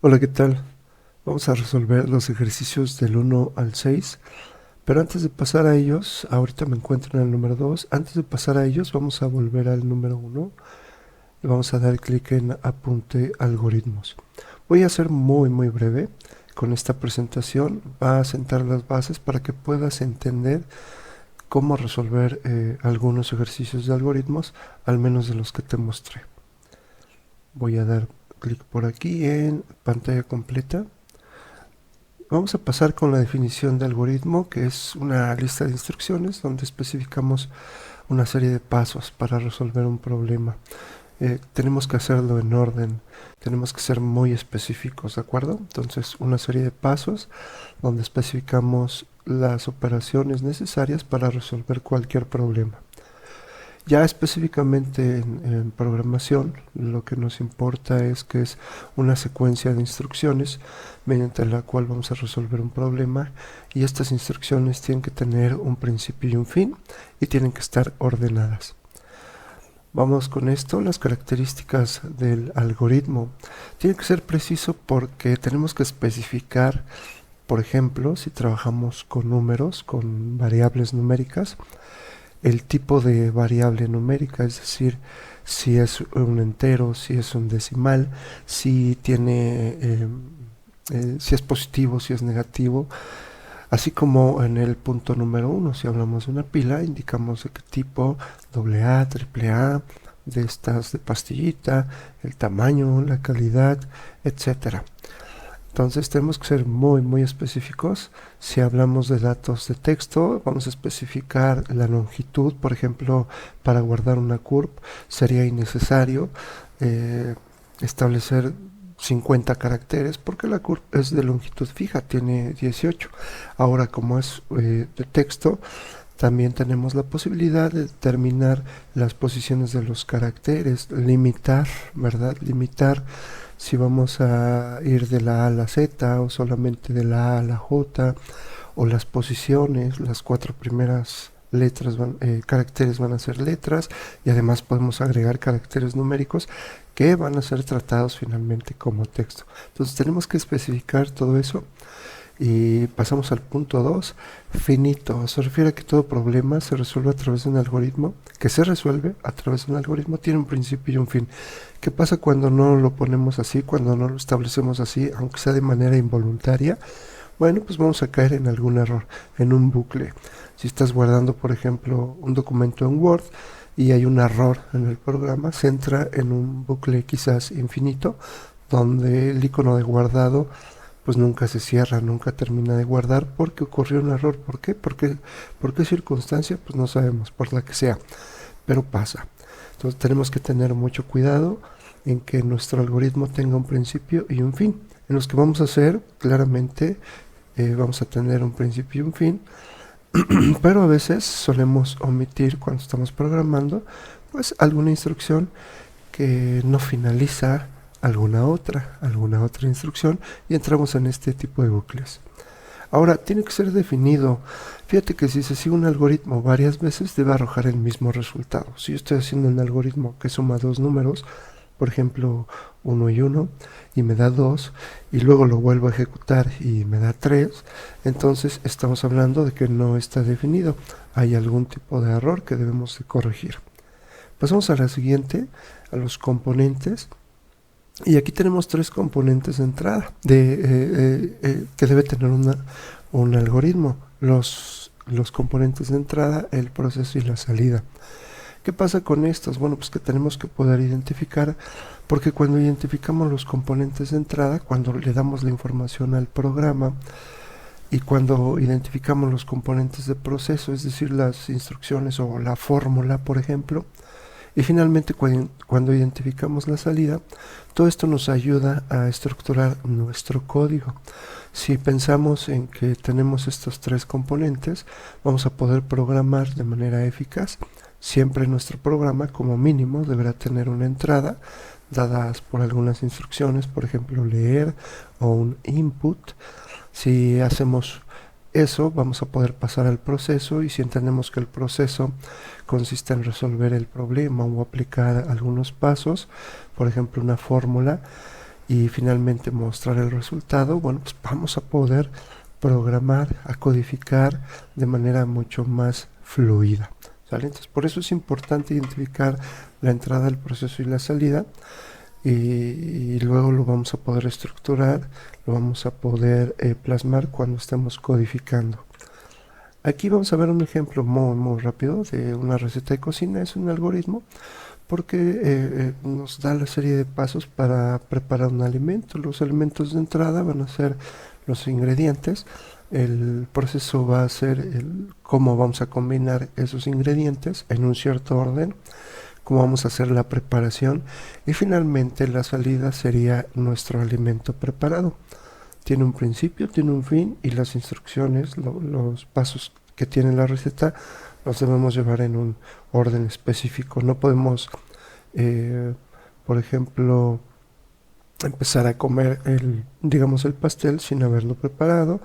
Hola, ¿qué tal? Vamos a resolver los ejercicios del 1 al 6, pero antes de pasar a ellos, ahorita me encuentro en el número 2. Antes de pasar a ellos, vamos a volver al número 1 y vamos a dar clic en apunte algoritmos. Voy a ser muy breve con esta presentación. Va a sentar las bases para que puedas entender cómo resolver algunos ejercicios de algoritmos, al menos de los que te mostré. Voy a dar clic por aquí en pantalla completa. Vamos a pasar con la definición de algoritmo, que es una lista de instrucciones donde especificamos una serie de pasos para resolver un problema. Tenemos que hacerlo en orden, tenemos que ser muy específicos, ¿de acuerdo? Entonces, una serie de pasos donde especificamos las operaciones necesarias para resolver cualquier problema. Ya específicamente en programación, lo que nos importa es que es una secuencia de instrucciones mediante la cual vamos a resolver un problema, y estas instrucciones tienen que tener un principio y un fin y tienen que estar ordenadas. Vamos con esto, las características del algoritmo. Tiene que ser preciso porque tenemos que especificar, por ejemplo, si trabajamos con números, con variables numéricas, el tipo de variable numérica, es decir, si es un entero, si es un decimal, si tiene, si es positivo, si es negativo, así como en el punto número 1, si hablamos de una pila, indicamos de qué tipo, AA, AAA, de estas de pastillita, el tamaño, la calidad, etcétera. Entonces tenemos que ser muy específicos. Si hablamos de datos de texto, vamos a especificar la longitud. Por ejemplo, para guardar una curve sería innecesario establecer 50 caracteres porque la curve es de longitud fija, tiene 18. Ahora, como es de texto, también tenemos la posibilidad de determinar las posiciones de los caracteres, limitar, ¿verdad? Limitar si vamos a ir de la A a la Z o solamente de la A a la J, o las posiciones, las 4 primeras letras caracteres van a ser letras, y además podemos agregar caracteres numéricos que van a ser tratados finalmente como texto. Entonces tenemos que especificar todo eso. Y pasamos al punto 2, finito. Se refiere a que todo problema se resuelve a través de un algoritmo, que se resuelve a través de un algoritmo, tiene un principio y un fin. ¿Qué pasa cuando no lo ponemos así, cuando no lo establecemos así, aunque sea de manera involuntaria? Bueno, pues vamos a caer en algún error, en un bucle. Si estás guardando, por ejemplo, un documento en Word y hay un error en el programa, se entra en un bucle quizás infinito, donde el icono de guardado pues nunca se cierra, nunca termina de guardar porque ocurrió un error. ¿Por qué? ¿Por qué circunstancia? Pues no sabemos, por la que sea, pero pasa. Entonces tenemos que tener mucho cuidado en que nuestro algoritmo tenga un principio y un fin. En los que vamos a hacer, claramente, vamos a tener un principio y un fin, pero a veces solemos omitir cuando estamos programando, pues alguna instrucción que no finaliza alguna otra instrucción, y entramos en este tipo de bucles. Ahora, tiene que ser definido. Fíjate que si se sigue un algoritmo varias veces, debe arrojar el mismo resultado. Si yo estoy haciendo un algoritmo que suma dos números, por ejemplo, 1 y 1, y me da 2, y luego lo vuelvo a ejecutar y me da 3, entonces estamos hablando de que no está definido. Hay algún tipo de error que debemos de corregir. Pasamos a la siguiente, a los componentes. Y aquí tenemos tres componentes de entrada que debe tener un algoritmo. Los componentes de entrada, el proceso y la salida. ¿Qué pasa con estos? Bueno, pues que tenemos que poder identificar, porque cuando identificamos los componentes de entrada, cuando le damos la información al programa, y cuando identificamos los componentes de proceso, es decir, las instrucciones o la fórmula, por ejemplo, y finalmente cuando identificamos la salida, todo esto nos ayuda a estructurar nuestro código. Si pensamos en que tenemos estos tres componentes, vamos a poder programar de manera eficaz. Siempre nuestro programa, como mínimo, deberá tener una entrada dadas por algunas instrucciones, por ejemplo leer, o un input. Si hacemos eso, vamos a poder pasar al proceso, y si entendemos que el proceso consiste en resolver el problema o aplicar algunos pasos, por ejemplo una fórmula, y finalmente mostrar el resultado, bueno, pues vamos a poder programar, a codificar de manera mucho más fluida, ¿sale? Entonces, por eso es importante identificar la entrada, el proceso y la salida, y luego lo vamos a poder estructurar, lo vamos a poder plasmar cuando estemos codificando. Aquí vamos a ver un ejemplo muy rápido de una receta de cocina. Es un algoritmo porque nos da la serie de pasos para preparar un alimento. Los elementos de entrada van a ser los ingredientes. El proceso va a ser cómo vamos a combinar esos ingredientes en un cierto orden, cómo vamos a hacer la preparación, y finalmente la salida sería nuestro alimento preparado. Tiene un principio, tiene un fin, y las instrucciones, los pasos que tiene la receta, los debemos llevar en un orden específico. No podemos, por ejemplo, empezar a comer digamos, el pastel sin haberlo preparado,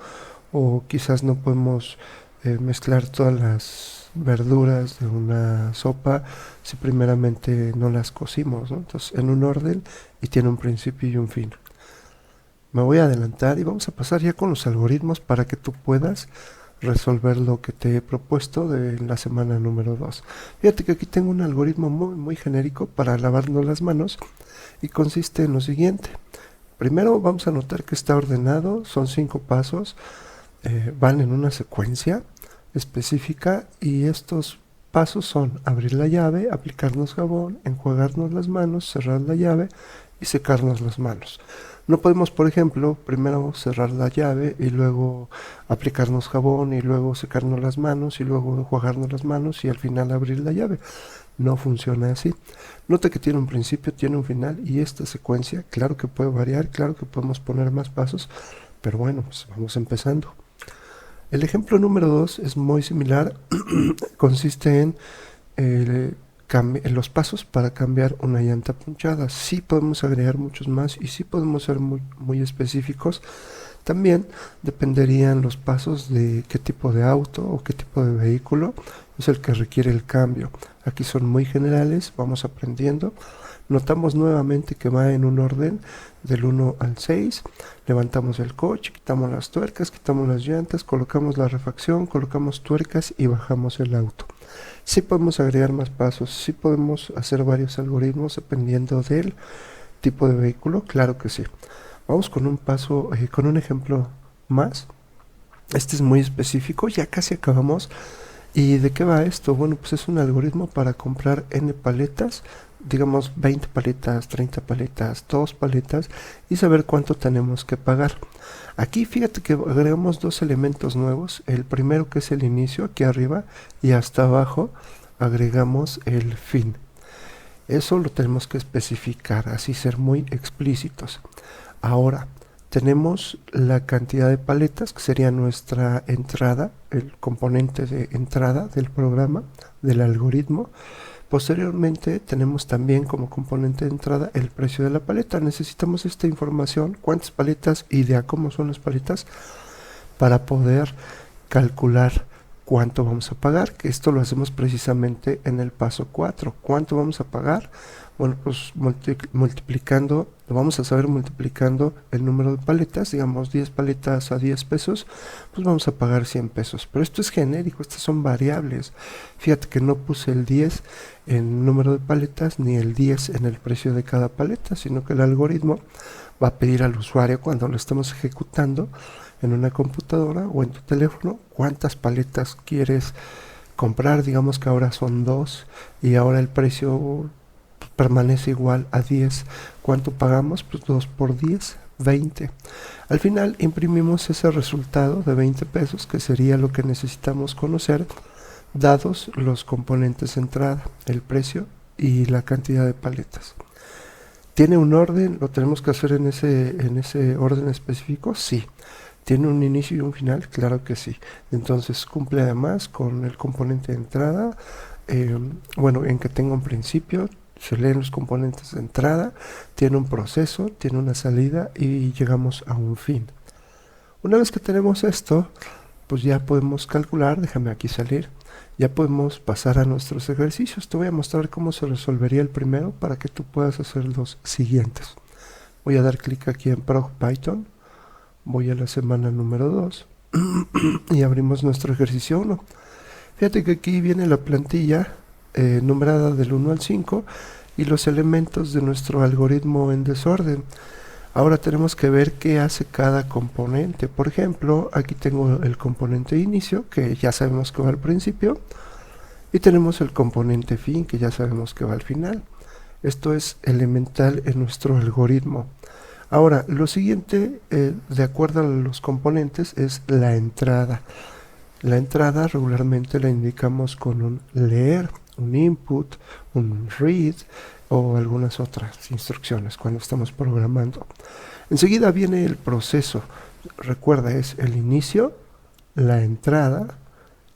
o quizás no podemos mezclar todas las verduras de una sopa si primeramente no las cocimos, ¿no? Entonces, en un orden, y tiene un principio y un fin. Me voy a adelantar y vamos a pasar ya con los algoritmos para que tú puedas resolver lo que te he propuesto de la semana número 2. Fíjate que aquí tengo un algoritmo muy genérico para lavarnos las manos, y consiste en lo siguiente. Primero vamos a notar que está ordenado, son 5 pasos, van en una secuencia específica, y estos pasos son: abrir la llave, aplicarnos jabón, enjuagarnos las manos, cerrar la llave y secarnos las manos. No podemos, por ejemplo, primero cerrar la llave y luego aplicarnos jabón y luego secarnos las manos y luego enjuagarnos las manos y al final abrir la llave. No funciona así. Nota que tiene un principio, tiene un final, y esta secuencia, claro que puede variar, claro que podemos poner más pasos, pero bueno, pues vamos empezando. El ejemplo número 2 es muy similar. Consiste en los pasos para cambiar una llanta punchada. Sí podemos agregar muchos más y sí podemos ser muy específicos. También dependerían los pasos de qué tipo de auto o qué tipo de vehículo es el que requiere el cambio. Aquí son muy generales, vamos aprendiendo. Notamos nuevamente que va en un orden del 1 al 6. Levantamos el coche, quitamos las tuercas, quitamos las llantas, colocamos la refacción, colocamos tuercas y bajamos el auto. Sí podemos agregar más pasos, sí podemos hacer varios algoritmos dependiendo del tipo de vehículo, claro que sí. Vamos con un paso, con un ejemplo más. Este es muy específico, ya casi acabamos. ¿Y de qué va esto? Bueno, pues es un algoritmo para comprar N paletas, digamos 20 paletas, 30 paletas, 2 paletas, y saber cuánto tenemos que pagar. Aquí fíjate que agregamos 2 elementos nuevos. El primero, que es el inicio, aquí arriba, y hasta abajo agregamos el fin. Eso lo tenemos que especificar, así ser muy explícitos. Ahora, tenemos la cantidad de paletas, que sería nuestra entrada, el componente de entrada del programa, del algoritmo. Posteriormente tenemos también como componente de entrada el precio de la paleta. Necesitamos esta información, cuántas paletas y de a cómo son las paletas, para poder calcular cuánto vamos a pagar, que esto lo hacemos precisamente en el paso 4. ¿Cuánto vamos a pagar? Bueno, pues multiplicando, lo vamos a saber multiplicando el número de paletas. Digamos 10 paletas a 10 pesos, pues vamos a pagar 100 pesos. Pero esto es genérico, estas son variables. Fíjate que no puse el 10 en número de paletas ni el 10 en el precio de cada paleta, sino que el algoritmo va a pedir al usuario, cuando lo estemos ejecutando en una computadora o en tu teléfono, cuántas paletas quieres comprar. Digamos que ahora son 2 y ahora el precio permanece igual a 10. ¿Cuánto pagamos? Pues 2 por 10, 20. Al final imprimimos ese resultado de 20 pesos, que sería lo que necesitamos conocer, dados los componentes de entrada, el precio y la cantidad de paletas. ¿Tiene un orden? ¿Lo tenemos que hacer en ese orden específico? Sí. ¿Tiene un inicio y un final? Claro que sí. Entonces cumple además con el componente de entrada, bueno, en que tenga un principio, se leen los componentes de entrada, tiene un proceso, tiene una salida y llegamos a un fin. Una vez que tenemos esto, pues ya podemos calcular. Déjame aquí salir. Ya podemos pasar a nuestros ejercicios. Te voy a mostrar cómo se resolvería el primero para que tú puedas hacer los siguientes. Voy a dar clic aquí en Prog Python, voy a la semana número 2 y abrimos nuestro ejercicio 1. Fíjate que aquí viene la plantilla numerada del 1 al 5 y los elementos de nuestro algoritmo en desorden. Ahora tenemos que ver qué hace cada componente. Por ejemplo, aquí tengo el componente inicio, que ya sabemos que va al principio, y tenemos el componente fin, que ya sabemos que va al final. Esto es elemental en nuestro algoritmo. Ahora, lo siguiente, de acuerdo a los componentes, es la entrada. La entrada regularmente la indicamos con un leer, un input, un read o algunas otras instrucciones cuando estamos programando. Enseguida viene el proceso. Recuerda, es el inicio, la entrada,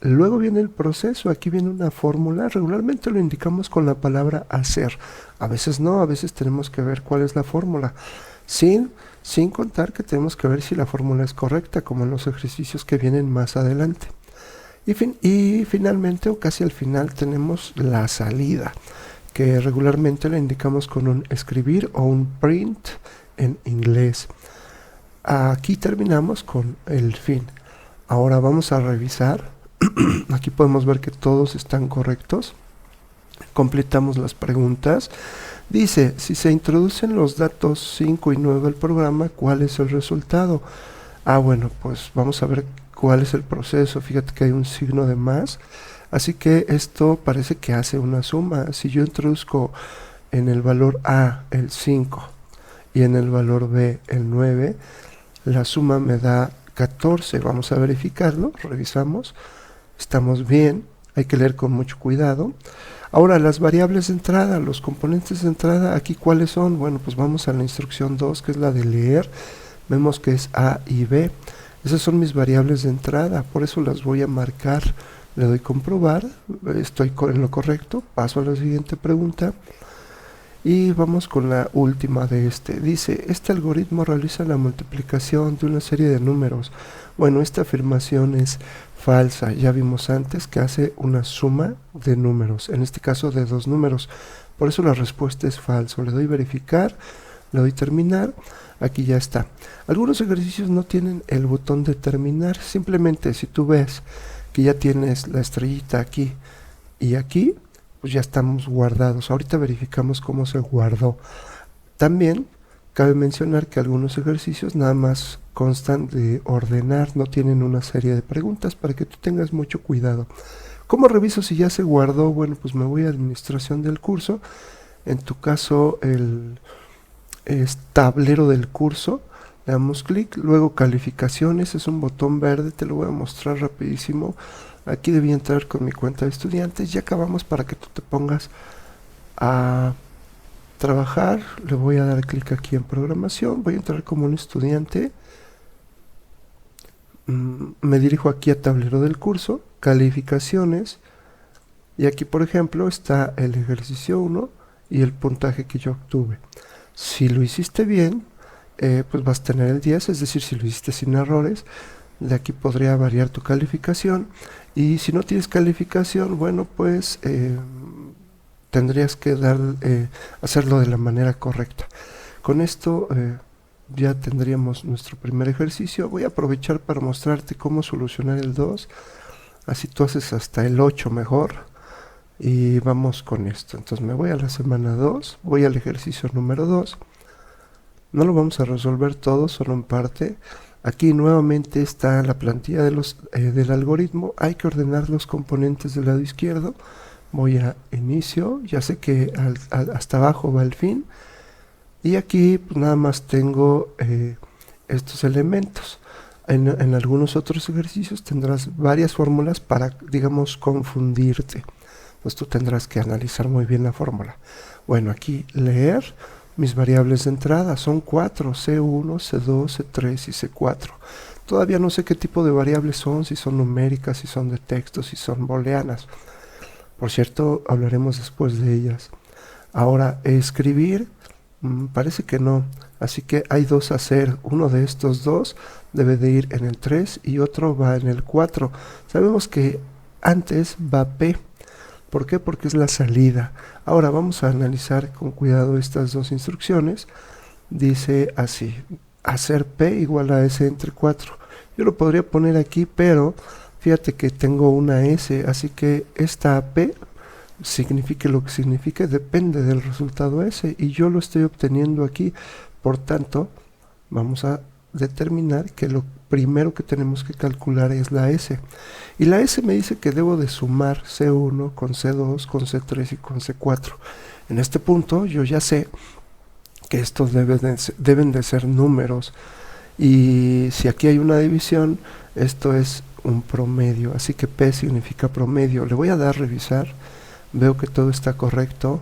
luego viene el proceso. Aquí viene una fórmula. Regularmente lo indicamos con la palabra hacer. A veces no, a veces tenemos que ver cuál es la fórmula. Sin contar que tenemos que ver si la fórmula es correcta, como en los ejercicios que vienen más adelante. Y finalmente, o casi al final, tenemos la salida, que regularmente la indicamos con un escribir o un print en inglés. Aquí terminamos con el fin. Ahora vamos a revisar. Aquí podemos ver que todos están correctos. Completamos las preguntas. Dice, si se introducen los datos 5 y 9 al programa, ¿cuál es el resultado? Bueno, pues vamos a ver cuál es el proceso. Fíjate que hay un signo de más, así que esto parece que hace una suma. Si yo introduzco en el valor A el 5 y en el valor B el 9, la suma me da 14. Vamos a verificarlo, revisamos, estamos bien, hay que leer con mucho cuidado. Ahora, las variables de entrada, los componentes de entrada, aquí ¿cuáles son? Bueno, pues vamos a la instrucción 2, que es la de leer. Vemos que es A y B. Esas son mis variables de entrada, por eso las voy a marcar. Le doy comprobar, estoy en lo correcto, paso a la siguiente pregunta. Y vamos con la última de este. Dice, este algoritmo realiza la multiplicación de una serie de números. Bueno, esta afirmación es falsa. Ya vimos antes que hace una suma de números, en este caso de dos números. Por eso la respuesta es falso. Le doy verificar, le doy terminar. Aquí ya está. Algunos ejercicios no tienen el botón de terminar. Simplemente si tú ves que ya tienes la estrellita aquí y aquí, pues ya estamos guardados. Ahorita verificamos cómo se guardó. También cabe mencionar que algunos ejercicios nada más constan de ordenar, no tienen una serie de preguntas, para que tú tengas mucho cuidado. ¿Cómo reviso si ya se guardó? Bueno, pues me voy a administración del curso. En tu caso, es tablero del curso. Le damos clic, luego calificaciones, es un botón verde, te lo voy a mostrar rapidísimo. Aquí debí entrar con mi cuenta de estudiantes. Ya acabamos para que tú te pongas a trabajar. Le voy a dar clic aquí en programación. Voy a entrar como un estudiante. Me dirijo aquí a tablero del curso, calificaciones. Y aquí, por ejemplo, está el ejercicio 1 y el puntaje que yo obtuve. Si lo hiciste bien, pues vas a tener el 10, es decir, si lo hiciste sin errores. De aquí podría variar tu calificación. Y si no tienes calificación, bueno, pues tendrías que hacerlo de la manera correcta. Con esto ya tendríamos nuestro primer ejercicio. Voy a aprovechar para mostrarte cómo solucionar el 2. Así tú haces hasta el 8 mejor. Y vamos con esto. Entonces me voy a la semana 2, voy al ejercicio número 2. No lo vamos a resolver todo, solo en parte. Aquí nuevamente está la plantilla del algoritmo. Hay que ordenar los componentes del lado izquierdo. Voy a inicio, ya sé que hasta abajo va el fin. Y aquí pues, nada más tengo estos elementos. En algunos otros ejercicios tendrás varias fórmulas para, digamos, confundirte. Entonces tú tendrás que analizar muy bien la fórmula. Bueno, aquí leer. Mis variables de entrada son 4, C1, C2, C3 y C4. Todavía no sé qué tipo de variables son, si son numéricas, si son de texto, si son booleanas. Por cierto, hablaremos después de ellas. Ahora, escribir, parece que no. Así que hay dos a hacer. Uno de estos dos debe de ir en el 3 y otro va en el 4. Sabemos que antes va P. ¿Por qué? Porque es la salida. Ahora vamos a analizar con cuidado estas dos instrucciones. dice así: hacer P igual a S entre 4. Yo lo podría poner aquí, pero fíjate que tengo una S, así que esta P, signifique lo que signifique, depende del resultado S, y yo lo estoy obteniendo aquí. Por tanto, vamos a determinar que lo primero que tenemos que calcular es la S. Y la S me dice que debo de sumar C1 con C2, con C3 y con C4. En este punto yo ya sé que estos deben de ser números, y si aquí hay una división, esto es un promedio, así que P significa promedio. Le voy a dar revisar, veo que todo está correcto,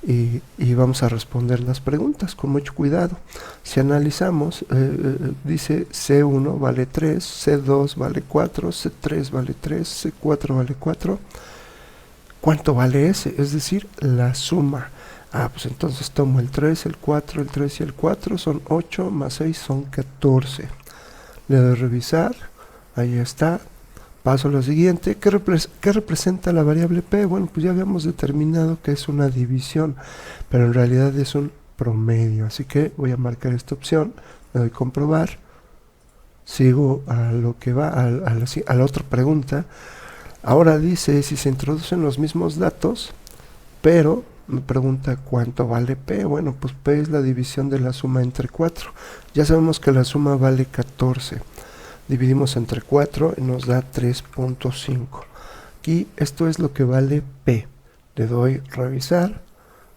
y vamos a responder las preguntas con mucho cuidado. Si analizamos, dice C1 vale 3, C2 vale 4, C3 vale 3, C4 vale 4. ¿Cuánto vale S? Es decir, la suma. Pues entonces tomo el 3, el 4, el 3 y el 4, son 8, más 6 son 14. Le doy revisar, ahí está. Paso a lo siguiente. ¿Qué representa la variable P? Bueno, pues ya habíamos determinado que es una división, pero en realidad es un promedio, así que voy a marcar esta opción, le doy comprobar, sigo a lo que va, a la otra pregunta. Ahora dice si se introducen los mismos datos, pero me pregunta cuánto vale P. Bueno, pues P es la división de la suma entre 4. Ya sabemos que la suma vale 14. Dividimos entre 4 y nos da 3.5. Aquí esto es lo que vale P. Le doy revisar.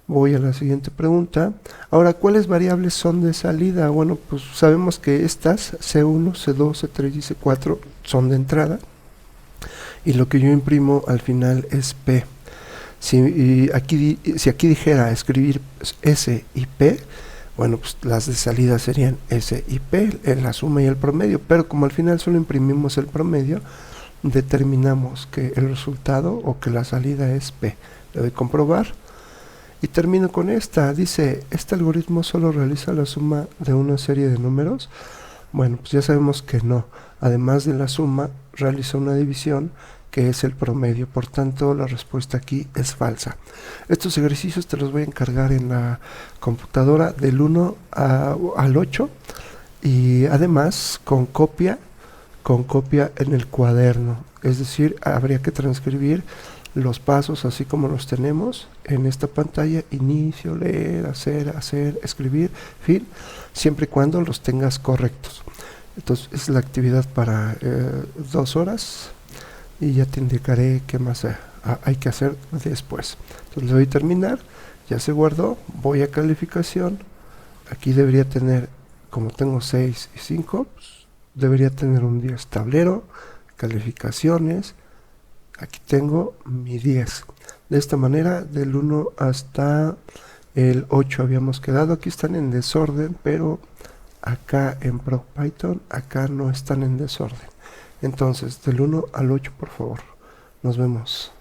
Voy a la siguiente pregunta. Ahora, ¿cuáles variables son de salida? Bueno, pues sabemos que estas, C1, C2, C3 y C4, son de entrada. Y lo que yo imprimo al final es P. Si aquí dijera escribir S y P, bueno, pues las de salida serían S y P, la suma y el promedio, pero como al final solo imprimimos el promedio, determinamos que el resultado o que la salida es P. Le doy comprobar y termino con esta. Dice, ¿este algoritmo solo realiza la suma de una serie de números? Bueno, pues ya sabemos que no. Además de la suma, realiza una división, que es el promedio. Por tanto, la respuesta aquí es falsa. Estos ejercicios te los voy a encargar en la computadora del 1 al 8, y además con copia en el cuaderno. Es decir, habría que transcribir los pasos así como los tenemos en esta pantalla: inicio, leer, hacer, escribir, fin, siempre y cuando los tengas correctos. Entonces es la actividad para 2 horas, y ya te indicaré qué más hay que hacer después. Entonces le doy terminar, ya se guardó, voy a calificación. Aquí debería tener, como tengo 6 y 5, pues debería tener un 10. Tablero, calificaciones, aquí tengo mi 10. De esta manera, del 1 hasta el 8 habíamos quedado. Aquí están en desorden, pero acá en ProPython, acá no están en desorden. Entonces, del 1 al 8, por favor. Nos vemos.